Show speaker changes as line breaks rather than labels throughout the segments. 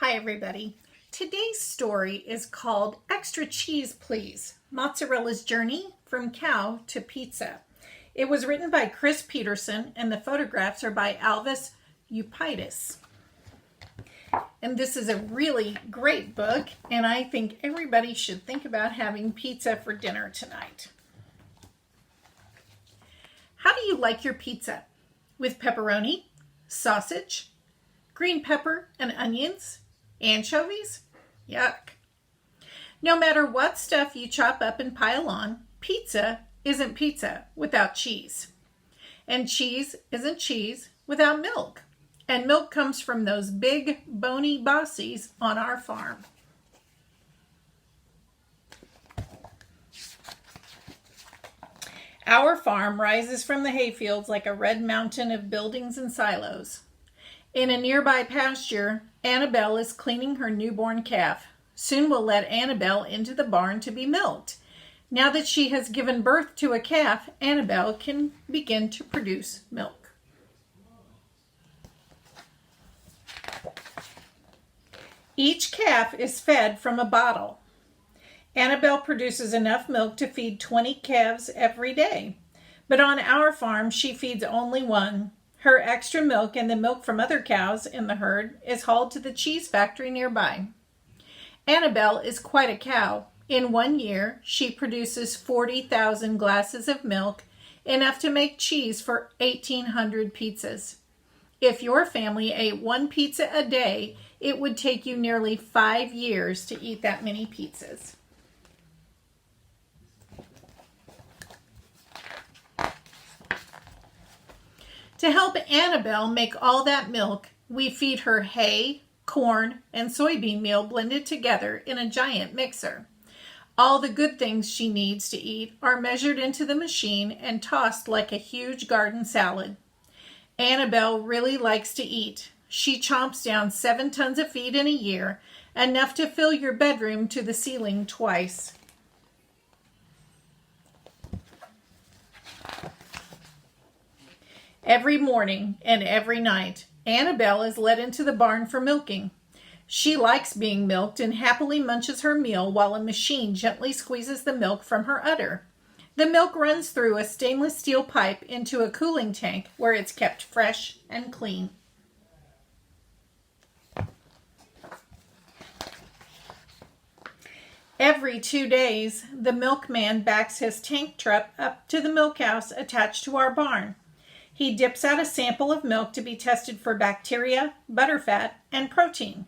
Hi everybody. Today's story is called Extra Cheese Please, Mozzarella's Journey from Cow to Pizza. It was written by Cris Peterson and the photographs are by Alvis Upitis. And this is a really great book and I think everybody should think about having pizza for dinner tonight. How do you like your pizza? With pepperoni, sausage, green pepper and onions? Anchovies? Yuck. No matter what stuff you chop up and pile on, pizza isn't pizza without cheese. And cheese isn't cheese without milk. And milk comes from those big bony bossies on our farm. Our farm rises from the hayfields like a red mountain of buildings and silos. In a nearby pasture, Annabelle is cleaning her newborn calf. Soon we'll let Annabelle into the barn to be milked. Now that she has given birth to a calf, Annabelle can begin to produce milk. Each calf is fed from a bottle. Annabelle produces enough milk to feed 20 calves every day. But on our farm, she feeds only one. Her extra milk and the milk from other cows in the herd is hauled to the cheese factory nearby. Annabelle is quite a cow. In 1 year, she produces 40,000 glasses of milk, enough to make cheese for 1,800 pizzas. If your family ate one pizza a day, it would take you nearly 5 years to eat that many pizzas. To help Annabelle make all that milk, we feed her hay, corn, and soybean meal blended together in a giant mixer. All the good things she needs to eat are measured into the machine and tossed like a huge garden salad. Annabelle really likes to eat. She chomps down 7 tons of feed in a year, enough to fill your bedroom to the ceiling twice. Every morning and every night, Annabelle is led into the barn for milking. She likes being milked and happily munches her meal while a machine gently squeezes the milk from her udder. The milk runs through a stainless steel pipe into a cooling tank where it's kept fresh and clean. Every 2 days, the milkman backs his tank truck up to the milk house attached to our barn. He dips out a sample of milk to be tested for bacteria, butterfat, and protein.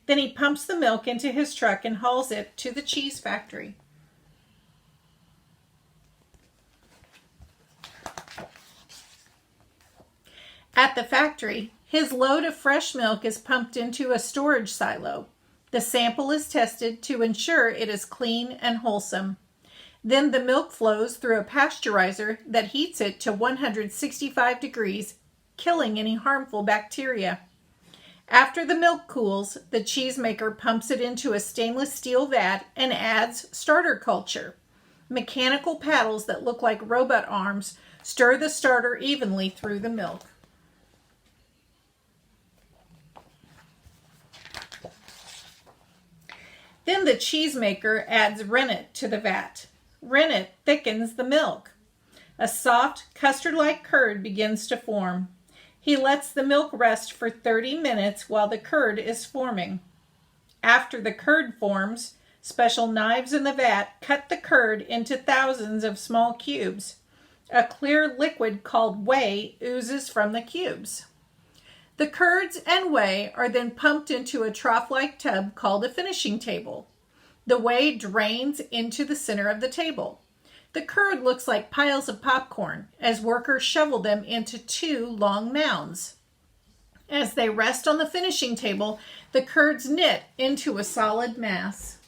Then he pumps the milk into his truck and hauls it to the cheese factory. At the factory, his load of fresh milk is pumped into a storage silo. The sample is tested to ensure it is clean and wholesome. Then the milk flows through a pasteurizer that heats it to 165 degrees, killing any harmful bacteria. After the milk cools, the cheesemaker pumps it into a stainless steel vat and adds starter culture. Mechanical paddles that look like robot arms stir the starter evenly through the milk. Then the cheesemaker adds rennet to the vat. Rennet thickens the milk. A soft, custard-like curd begins to form. He lets the milk rest for 30 minutes while the curd is forming. After the curd forms, special knives in the vat cut the curd into thousands of small cubes. A clear liquid called whey oozes from the cubes. The curds and whey are then pumped into a trough-like tub called a finishing table. The whey drains into the center of the table. The curd looks like piles of popcorn as workers shovel them into 2 long mounds. As they rest on the finishing table, the curds knit into a solid mass.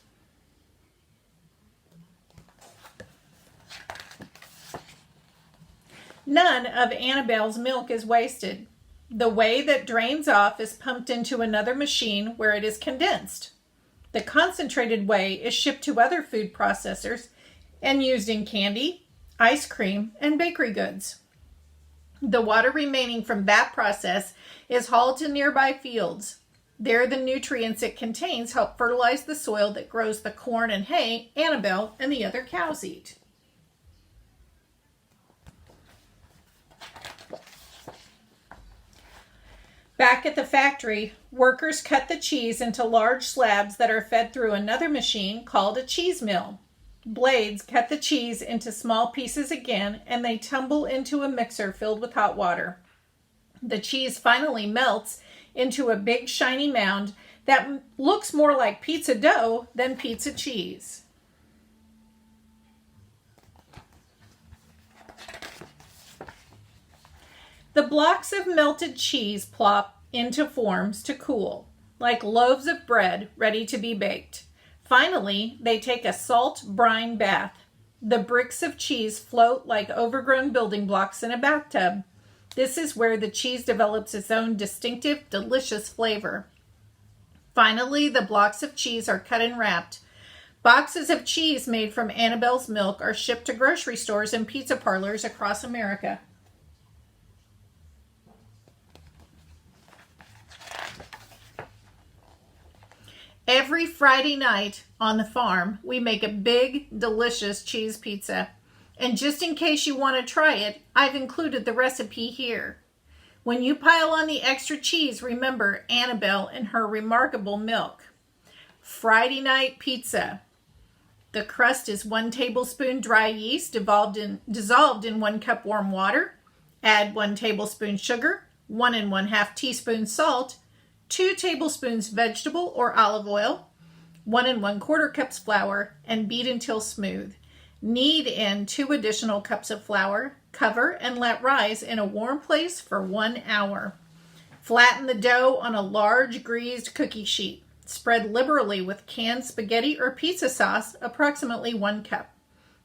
None of Annabelle's milk is wasted. The whey that drains off is pumped into another machine where it is condensed. The concentrated whey is shipped to other food processors and used in candy, ice cream, and bakery goods. The water remaining from that process is hauled to nearby fields. There, the nutrients it contains help fertilize the soil that grows the corn and hay Annabelle and the other cows eat. Back at the factory, workers cut the cheese into large slabs that are fed through another machine called a cheese mill. Blades cut the cheese into small pieces again, and they tumble into a mixer filled with hot water. The cheese finally melts into a big shiny mound that looks more like pizza dough than pizza cheese. The blocks of melted cheese plop into forms to cool, like loaves of bread ready to be baked. Finally, they take a salt brine bath. The bricks of cheese float like overgrown building blocks in a bathtub. This is where the cheese develops its own distinctive, delicious flavor. Finally, the blocks of cheese are cut and wrapped. Boxes of cheese made from Annabelle's milk are shipped to grocery stores and pizza parlors across America. Every Friday night on the farm, we make a big, delicious cheese pizza. And just in case you want to try it, I've included the recipe here. When you pile on the extra cheese, remember Annabelle and her remarkable milk. Friday night pizza. The crust is 1 tablespoon dry yeast dissolved in 1 cup warm water. Add 1 tablespoon sugar, 1 1/2 teaspoon salt, 2 tablespoons vegetable or olive oil, 1 1/4 cups flour, and beat until smooth. Knead in 2 additional cups of flour, cover, and let rise in a warm place for 1 hour. Flatten the dough on a large greased cookie sheet. Spread liberally with canned spaghetti or pizza sauce, approximately 1 cup.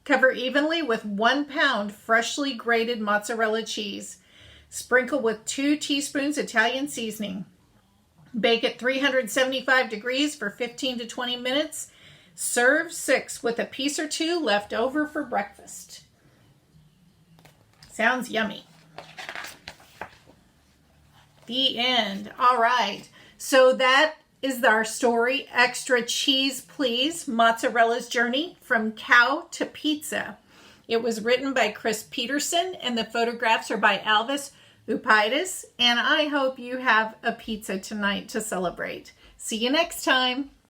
Cover evenly with 1 pound freshly grated mozzarella cheese. Sprinkle with 2 teaspoons Italian seasoning. Bake at 375 degrees for 15 to 20 minutes. Serve 6 with a piece or 2 left over for breakfast. Sounds yummy. The end. All right. So that is our story, Extra Cheese Please, Mozzarella's Journey from Cow to Pizza. It was written by Cris Peterson, and the photographs are by Alvis Upaitis, and I hope you have a pizza tonight to celebrate. See you next time.